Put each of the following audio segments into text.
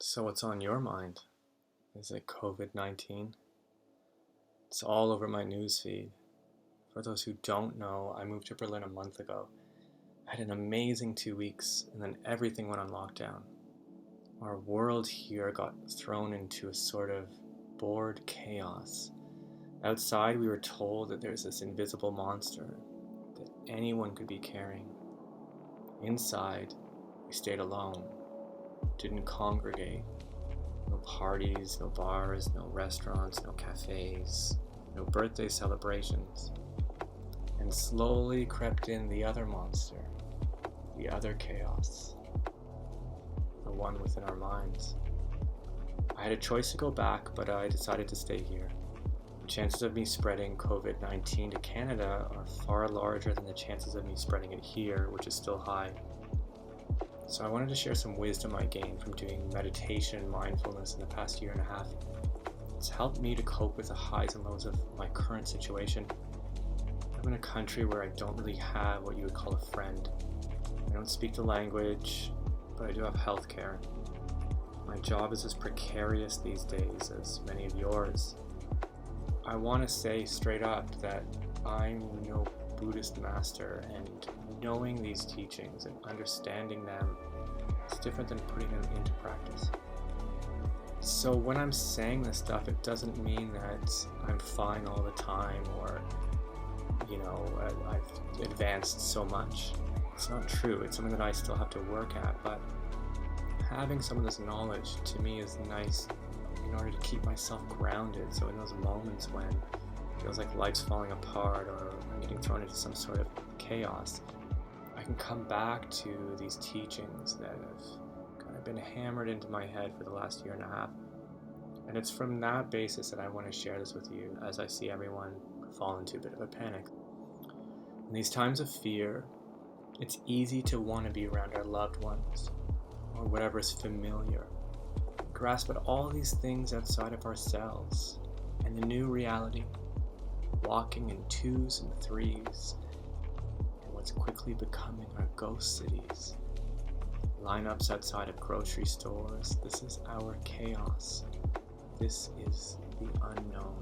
So, what's on your mind? Is it COVID-19? It's all over my newsfeed. For those who don't know, I moved to Berlin a month ago. I had an amazing 2 weeks, and then everything went on lockdown. Our world here got thrown into a sort of bored chaos. Outside, we were told that there's this invisible monster that anyone could be carrying. Inside, we stayed alone, didn't congregate. No parties, no bars, no restaurants, no cafes, no birthday celebrations. And slowly crept in the other monster, the other chaos, the one within our minds. I had a choice to go back, but I decided to stay here. The chances of me spreading COVID-19 to Canada are far larger than the chances of me spreading it here, which is still high. So I wanted to share some wisdom I gained from doing meditation and mindfulness in the past year and a half. It's helped me to cope with the highs and lows of my current situation. I'm in a country where I don't really have what you would call a friend. I don't speak the language, but I do have healthcare. My job is as precarious these days as many of yours. I want to say straight up that I'm no Buddhist master, and knowing these teachings and understanding them is different than putting them into practice. So when I'm saying this stuff, it doesn't mean that I'm fine all the time or, I've advanced so much. It's not true. It's something that I still have to work at, but having some of this knowledge to me is nice in order to keep myself grounded. So in those moments when it feels like life's falling apart or I'm getting thrown into some sort of chaos, I can come back to these teachings that have kind of been hammered into my head for the last year and a half. And it's from that basis that I want to share this with you, as I see everyone fall into a bit of a panic. In these times of fear, it's easy to want to be around our loved ones or whatever is familiar, grasp at all these things outside of ourselves and the new reality, walking in twos and threes in what's quickly becoming our ghost cities. Lineups outside of grocery stores. This is our chaos. This is the unknown,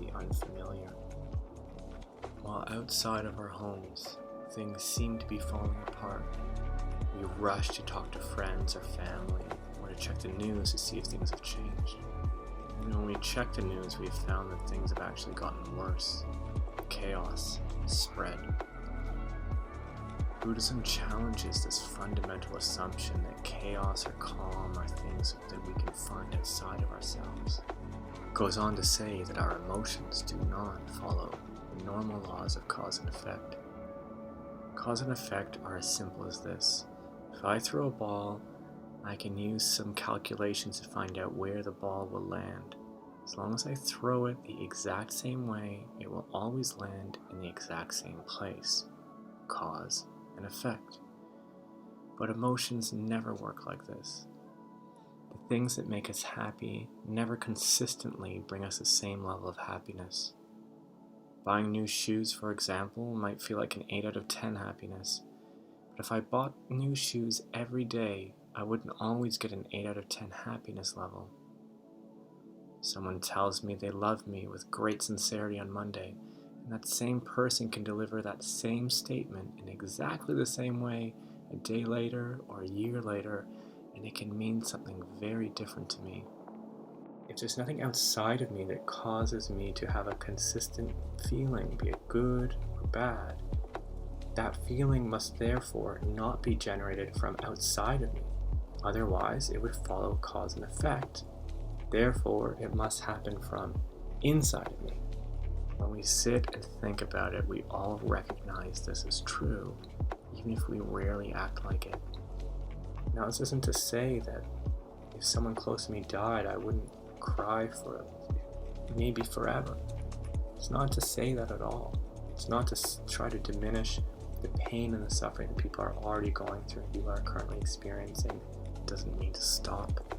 the unfamiliar. While outside of our homes, things seem to be falling apart. We rush to talk to friends or family, or to check the news to see if things have changed. And when we check the news, we've found that things have actually gotten worse. Chaos spread. Buddhism challenges this fundamental assumption that chaos or calm are things that we can find outside of ourselves. It goes on to say that our emotions do not follow the normal laws of cause and effect. Cause and effect are as simple as this. If I throw a ball, I can use some calculations to find out where the ball will land. As long as I throw it the exact same way, it will always land in the exact same place. Cause and effect. But emotions never work like this. The things that make us happy never consistently bring us the same level of happiness. Buying new shoes, for example, might feel like an 8 out of 10 happiness. But if I bought new shoes every day, I wouldn't always get an 8 out of 10 happiness level. Someone tells me they love me with great sincerity on Monday, and that same person can deliver that same statement in exactly the same way a day later or a year later, and it can mean something very different to me. If there's nothing outside of me that causes me to have a consistent feeling, be it good or bad, that feeling must therefore not be generated from outside of me. Otherwise, it would follow cause and effect. Therefore, it must happen from inside of me. When we sit and think about it, we all recognize this as true, even if we rarely act like it. Now, this isn't to say that if someone close to me died, I wouldn't cry for maybe forever. It's not to say that at all. It's not to try to diminish the pain and the suffering that people are already going through and people are currently experiencing. It doesn't mean to stop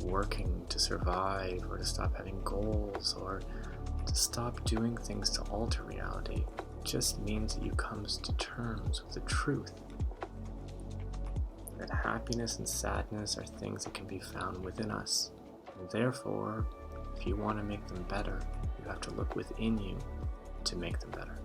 working to survive or to stop having goals or to stop doing things to alter reality. It just means that you come to terms with the truth that happiness and sadness are things that can be found within us. And therefore, if you want to make them better, you have to look within you to make them better.